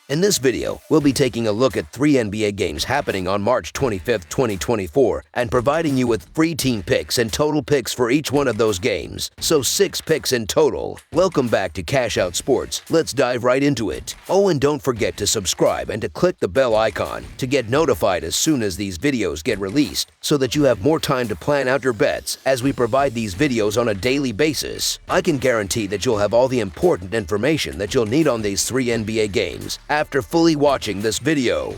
In this video, we'll be taking a look at 3 NBA games happening on March 25, 2024, and providing you with free team picks and total picks for each one of those games, so 6 picks in total. Welcome back to Cash Out Sports. Let's dive right into it. Oh, and don't forget to subscribe and to click the bell icon to get notified as soon as these videos get released, so that you have more time to plan out your bets as we provide these videos on a daily basis. I can guarantee that you'll have all the important information that you'll need on these 3 NBA games after fully watching this video.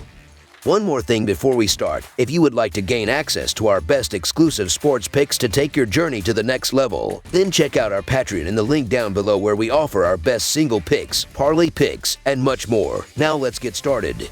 One more thing before we start, if you would like to gain access to our best exclusive sports picks to take your journey to the next level, then check out our Patreon in the link down below where we offer our best single picks, parlay picks, and much more. Now let's get started.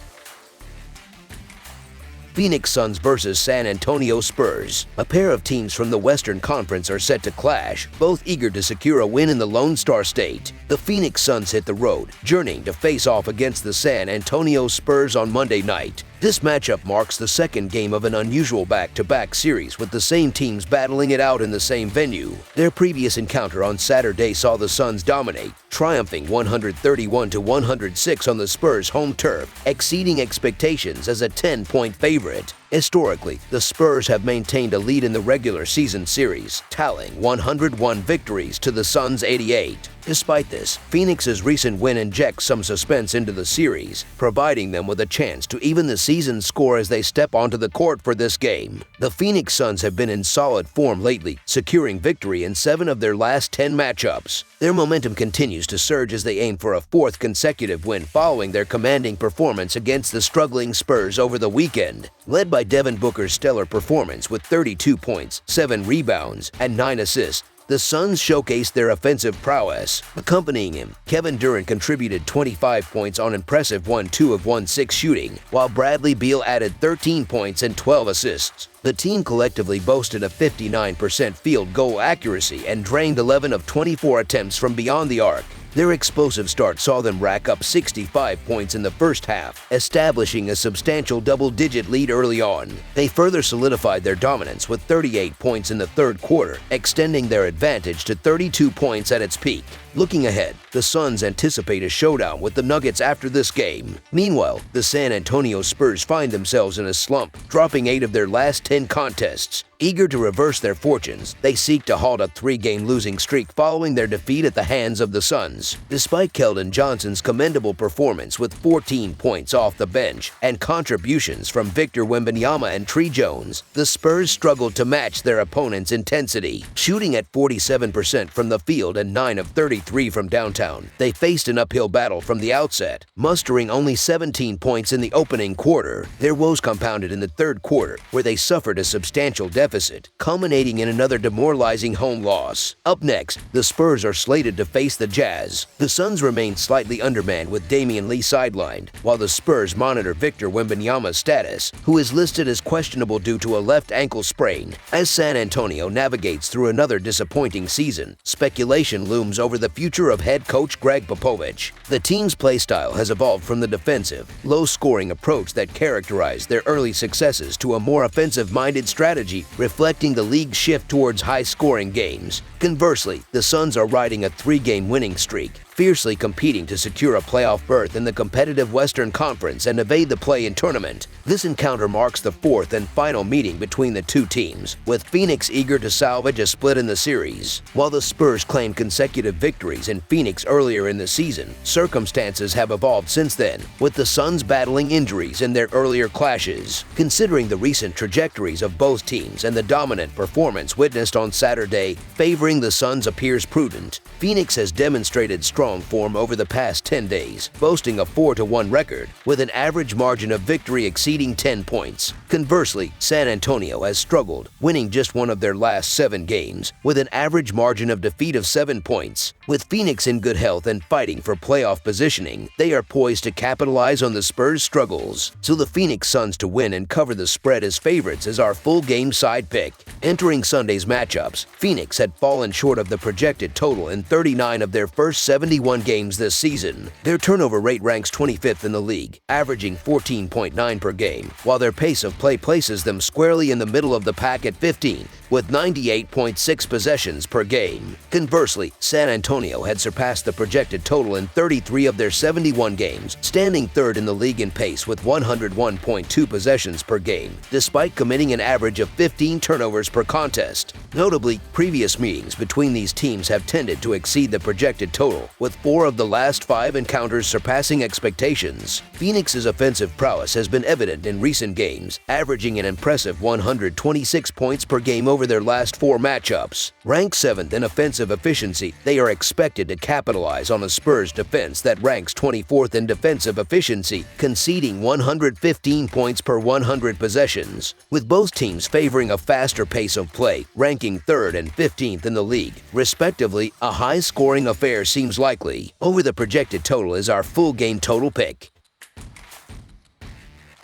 Phoenix Suns vs. San Antonio Spurs. A pair of teams from the Western Conference are set to clash, both eager to secure a win in the Lone Star State. The Phoenix Suns hit the road, journeying to face off against the San Antonio Spurs on Monday night. This matchup marks the second game of an unusual back-to-back series with the same teams battling it out in the same venue. Their previous encounter on Saturday saw the Suns dominate, triumphing 131-106 on the Spurs' home turf, exceeding expectations as a 10-point favorite. Historically, the Spurs have maintained a lead in the regular season series, tallying 101 victories to the Suns' 88. Despite this, Phoenix's recent win injects some suspense into the series, providing them with a chance to even the season score as they step onto the court for this game. The Phoenix Suns have been in solid form lately, securing victory in 7 of their last 10 matchups. Their momentum continues to surge as they aim for a 4th consecutive win following their commanding performance against the struggling Spurs over the weekend. Led by Devin Booker's stellar performance with 32 points, 7 rebounds, and 9 assists, the Suns showcased their offensive prowess. Accompanying him, Kevin Durant contributed 25 points on impressive 1-2 of 1-6 shooting, while Bradley Beal added 13 points and 12 assists. The team collectively boasted a 59% field goal accuracy and drained 11 of 24 attempts from beyond the arc. Their explosive start saw them rack up 65 points in the first half, establishing a substantial double-digit lead early on. They further solidified their dominance with 38 points in the third quarter, extending their advantage to 32 points at its peak. Looking ahead, the Suns anticipate a showdown with the Nuggets after this game. Meanwhile, the San Antonio Spurs find themselves in a slump, dropping 8 of their last 10 contests. Eager to reverse their fortunes, they seek to halt a 3-game losing streak following their defeat at the hands of the Suns. Despite Keldon Johnson's commendable performance with 14 points off the bench and contributions from Victor Wembanyama and Tre Jones, the Spurs struggled to match their opponent's intensity. Shooting at 47% from the field and 9 of 33 from downtown, they faced an uphill battle from the outset, mustering only 17 points in the opening quarter. Their woes compounded in the third quarter, where they suffered a substantial deficit, culminating in another demoralizing home loss. Up next, the Spurs are slated to face the Jazz. The Suns remain slightly undermanned with Damian Lee sidelined, while the Spurs monitor Victor Wembanyama's status, who is listed as questionable due to a left ankle sprain. As San Antonio navigates through another disappointing season, speculation looms over the future of head coach Greg Popovich. The team's play style has evolved from the defensive, low-scoring approach that characterized their early successes to a more offensive-minded strategy, reflecting the league's shift towards high-scoring games. Conversely, the Suns are riding a 3-game winning streak, fiercely competing to secure a playoff berth in the competitive Western Conference and evade the play-in tournament. This encounter marks the 4th and final meeting between the two teams, with Phoenix eager to salvage a split in the series. While the Spurs claimed consecutive victories in Phoenix earlier in the season, circumstances have evolved since then, with the Suns battling injuries in their earlier clashes. Considering the recent trajectories of both teams and the dominant performance witnessed on Saturday favoring the Suns appears prudent. Phoenix has demonstrated strong form over the past 10 days, boasting a 4-1 record with an average margin of victory exceeding 10 points. Conversely, San Antonio has struggled, winning just one of their last 7 games with an average margin of defeat of 7 points. With Phoenix in good health and fighting for playoff positioning, they are poised to capitalize on the Spurs' struggles. So the Phoenix Suns to win and cover the spread as favorites is our full game side pick. Entering Sunday's matchups, Phoenix had fallen short of the projected total in 39 of their first 70 71 games this season. Their turnover rate ranks 25th in the league, averaging 14.9 per game, while their pace of play places them squarely in the middle of the pack at 15, with 98.6 possessions per game. Conversely, San Antonio had surpassed the projected total in 33 of their 71 games, standing third in the league in pace with 101.2 possessions per game, despite committing an average of 15 turnovers per contest. Notably, previous meetings between these teams have tended to exceed the projected total, with 4 of the last 5 encounters surpassing expectations. Phoenix's offensive prowess has been evident in recent games, averaging an impressive 126 points per game over their last 4 matchups. Ranked 7th in offensive efficiency, they are expected to capitalize on a Spurs defense that ranks 24th in defensive efficiency, conceding 115 points per 100 possessions, with both teams favoring a faster pace of play, ranking 3rd and 15th in the league, respectively. A high-scoring affair seems likely. Over the projected total is our full game total pick.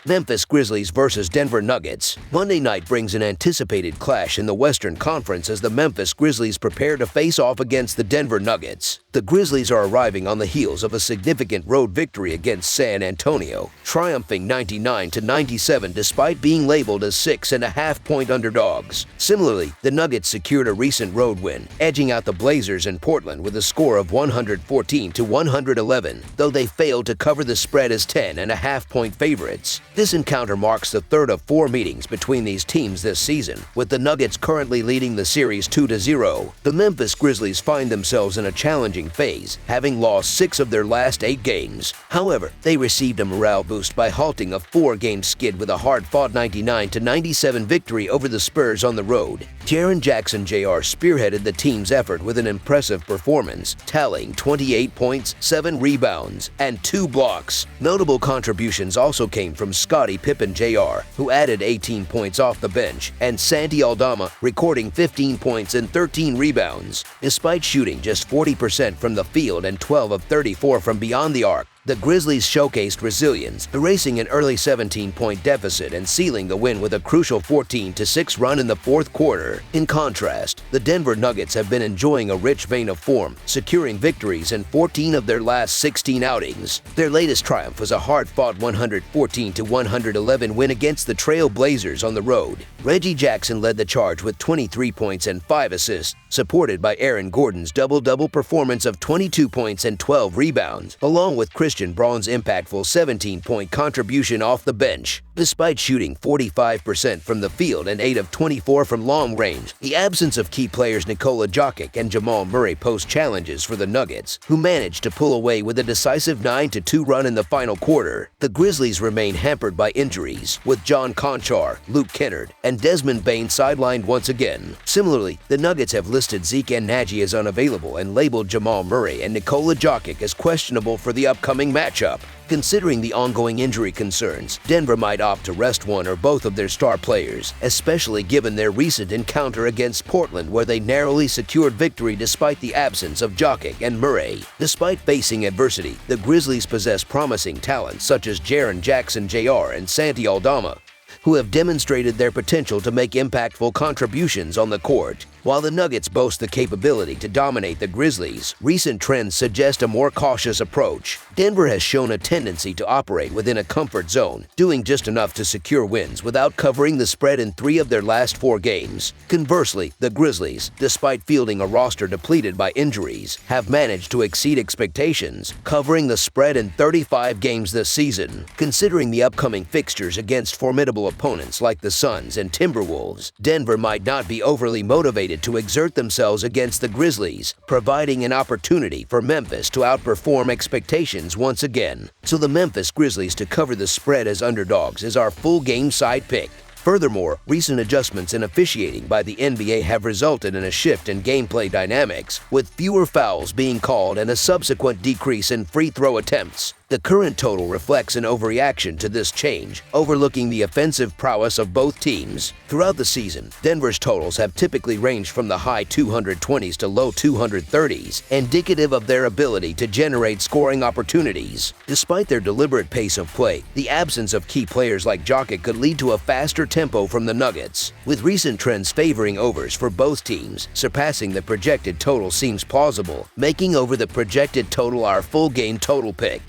Memphis Grizzlies versus Denver Nuggets. Monday night brings an anticipated clash in the Western Conference as the Memphis Grizzlies prepare to face off against the Denver Nuggets. The Grizzlies are arriving on the heels of a significant road victory against San Antonio, triumphing 99-97 despite being labeled as 6.5-point underdogs. Similarly, the Nuggets secured a recent road win, edging out the Blazers in Portland with a score of 114-111, though they failed to cover the spread as 10.5-point favorites. This encounter marks the third of 4 meetings between these teams this season, with the Nuggets currently leading the series 2-0. The Memphis Grizzlies find themselves in a challenging phase, having lost 6 of their last 8 games. However, they received a morale boost by halting a 4-game skid with a hard-fought 99-97 victory over the Spurs on the road. Jaren Jackson Jr. spearheaded the team's effort with an impressive performance, tallying 28 points, 7 rebounds, and 2 blocks. Notable contributions also came from Scottie Pippen Jr., who added 18 points off the bench, and Santi Aldama recording 15 points and 13 rebounds. Despite shooting just 40% from the field and 12 of 34 from beyond the arc, the Grizzlies showcased resilience, erasing an early 17-point deficit and sealing the win with a crucial 14-6 run in the fourth quarter. In contrast, the Denver Nuggets have been enjoying a rich vein of form, securing victories in 14 of their last 16 outings. Their latest triumph was a hard-fought 114-111 win against the Trail Blazers on the road. Reggie Jackson led the charge with 23 points and 5 assists, supported by Aaron Gordon's double-double performance of 22 points and 12 rebounds, along with Christian Braun's impactful 17-point contribution off the bench. Despite shooting 45% from the field and 8 of 24 from long range, the absence of key players Nikola Jokic and Jamal Murray posed challenges for the Nuggets, who managed to pull away with a decisive 9-2 run in the final quarter. The Grizzlies remain hampered by injuries, with John Conchar, Luke Kennard, and Desmond Bane sidelined once again. Similarly, the Nuggets have listed Zeke and Nagy as unavailable and labeled Jamal Murray and Nikola Jokic as questionable for the upcoming matchup. Considering the ongoing injury concerns, Denver might opt to rest one or both of their star players, especially given their recent encounter against Portland where they narrowly secured victory despite the absence of Jokic and Murray. Despite facing adversity, the Grizzlies possess promising talents such as Jaren Jackson Jr. and Santi Aldama, who have demonstrated their potential to make impactful contributions on the court. While the Nuggets boast the capability to dominate the Grizzlies, recent trends suggest a more cautious approach. Denver has shown a tendency to operate within a comfort zone, doing just enough to secure wins without covering the spread in 3 of their last 4 games. Conversely, the Grizzlies, despite fielding a roster depleted by injuries, have managed to exceed expectations, covering the spread in 35 games this season. Considering the upcoming fixtures against formidable opponents like the Suns and Timberwolves, Denver might not be overly motivated to exert themselves against the Grizzlies, providing an opportunity for Memphis to outperform expectations once again. So the Memphis Grizzlies to cover the spread as underdogs is our full game side pick. Furthermore, recent adjustments in officiating by the NBA have resulted in a shift in gameplay dynamics, with fewer fouls being called and a subsequent decrease in free throw attempts. The current total reflects an overreaction to this change, overlooking the offensive prowess of both teams. Throughout the season, Denver's totals have typically ranged from the high 220s to low 230s, indicative of their ability to generate scoring opportunities. Despite their deliberate pace of play, the absence of key players like Jokic could lead to a faster tempo from the Nuggets. With recent trends favoring overs for both teams, surpassing the projected total seems plausible, making over the projected total our full game total pick.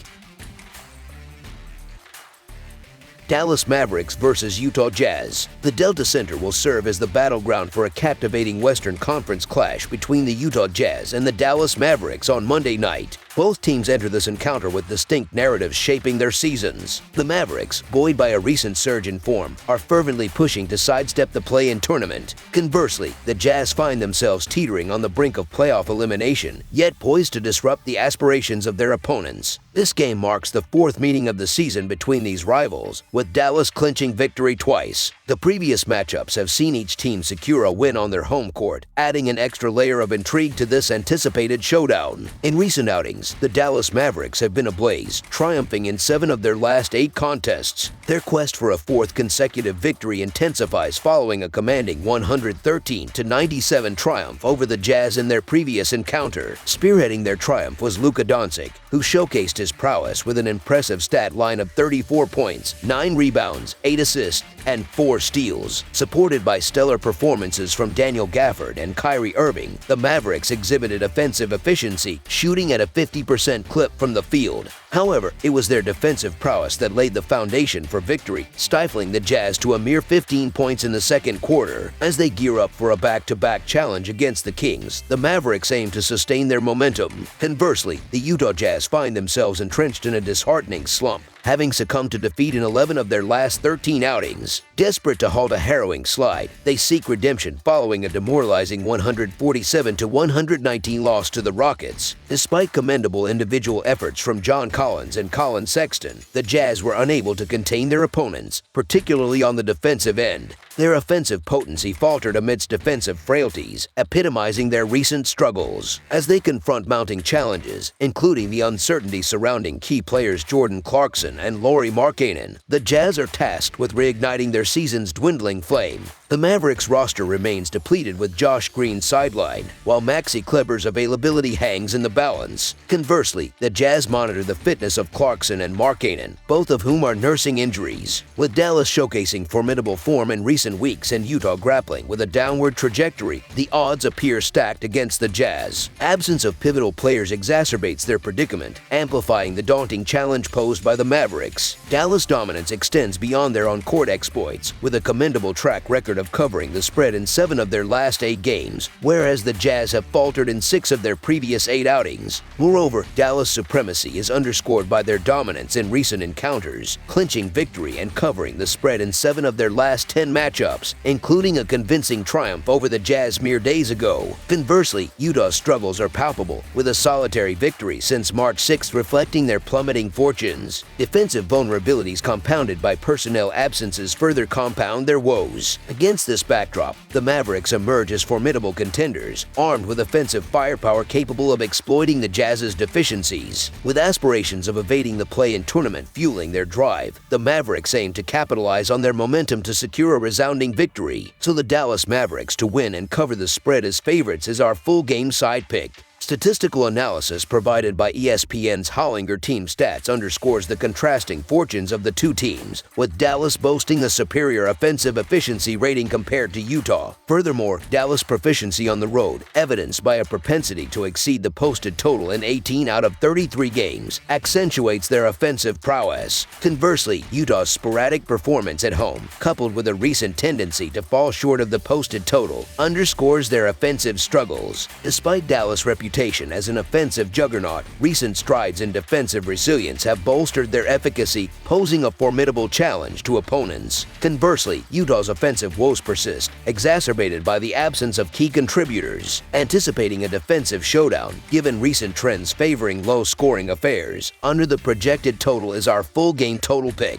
Dallas Mavericks versus Utah Jazz. The Delta Center will serve as the battleground for a captivating Western Conference clash between the Utah Jazz and the Dallas Mavericks on Monday night. Both teams enter this encounter with distinct narratives shaping their seasons. The Mavericks, buoyed by a recent surge in form, are fervently pushing to sidestep the play-in tournament. Conversely, the Jazz find themselves teetering on the brink of playoff elimination, yet poised to disrupt the aspirations of their opponents. This game marks the fourth meeting of the season between these rivals, with Dallas clinching victory twice. The previous matchups have seen each team secure a win on their home court, adding an extra layer of intrigue to this anticipated showdown. In recent outings, the Dallas Mavericks have been ablaze, triumphing in 7 of their last 8 contests. Their quest for a fourth consecutive victory intensifies following a commanding 113-97 triumph over the Jazz in their previous encounter. Spearheading their triumph was Luka Doncic, who showcased his prowess with an impressive stat line of 34 points, 9 rebounds, 8 assists, and 4 steals. Supported by stellar performances from Daniel Gafford and Kyrie Irving, the Mavericks exhibited offensive efficiency, shooting at a 50% clip from the field. However, it was their defensive prowess that laid the foundation for victory, stifling the Jazz to a mere 15 points in the second quarter. As they gear up for a back-to-back challenge against the Kings, the Mavericks aim to sustain their momentum. Conversely, the Utah Jazz find themselves entrenched in a disheartening slump, having succumbed to defeat in 11 of their last 13 outings. Desperate to halt a harrowing slide, they seek redemption following a demoralizing 147-119 loss to the Rockets. Despite commendable individual efforts from John Collins and Colin Sexton, the Jazz were unable to contain their opponents, particularly on the defensive end. Their offensive potency faltered amidst defensive frailties, epitomizing their recent struggles. As they confront mounting challenges, including the uncertainty surrounding key players Jordan Clarkson and Lauri Markkanen, the Jazz are tasked with reigniting their season's dwindling flame. The Mavericks roster remains depleted with Josh Green sidelined, while Maxi Kleber's availability hangs in the balance. Conversely, the Jazz monitor the fitness of Clarkson and Markkanen, both of whom are nursing injuries. With Dallas showcasing formidable form in recent weeks and Utah grappling with a downward trajectory, the odds appear stacked against the Jazz. Absence of pivotal players exacerbates their predicament, amplifying the daunting challenge posed by the Mavericks. Dallas' dominance extends beyond their on-court exploits, with a commendable track record of covering the spread in 7 of their last 8 games, whereas the Jazz have faltered in 6 of their previous 8 outings. Moreover, Dallas' supremacy is underscored by their dominance in recent encounters, clinching victory and covering the spread in 7 of their last 10 matchups, including a convincing triumph over the Jazz mere days ago. Conversely, Utah's struggles are palpable, with a solitary victory since March 6th reflecting their plummeting fortunes. Defensive vulnerabilities compounded by personnel absences further compound their woes. Against this backdrop, the Mavericks emerge as formidable contenders, armed with offensive firepower capable of exploiting the Jazz's deficiencies. With aspirations of evading the play-in tournament fueling their drive, the Mavericks aim to capitalize on their momentum to secure a resounding victory. So the Dallas Mavericks to win and cover the spread as favorites is our full game side pick. Statistical analysis provided by ESPN's Hollinger Team Stats underscores the contrasting fortunes of the two teams, with Dallas boasting a superior offensive efficiency rating compared to Utah. Furthermore, Dallas' proficiency on the road, evidenced by a propensity to exceed the posted total in 18 out of 33 games, accentuates their offensive prowess. Conversely, Utah's sporadic performance at home, coupled with a recent tendency to fall short of the posted total, underscores their offensive struggles. Despite Dallas' reputation as an offensive juggernaut, recent strides in defensive resilience have bolstered their efficacy, posing a formidable challenge to opponents. Conversely, Utah's offensive woes persist, exacerbated by the absence of key contributors. Anticipating a defensive showdown, given recent trends favoring low-scoring affairs, under the projected total is our full game total pick.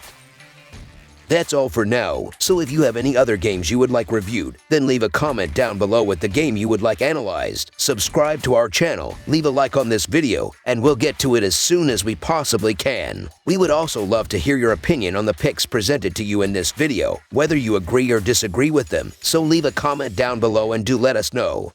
That's all for now, so if you have any other games you would like reviewed, then leave a comment down below with the game you would like analyzed. Subscribe to our channel, leave a like on this video, and we'll get to it as soon as we possibly can. We would also love to hear your opinion on the picks presented to you in this video, whether you agree or disagree with them, so leave a comment down below and do let us know.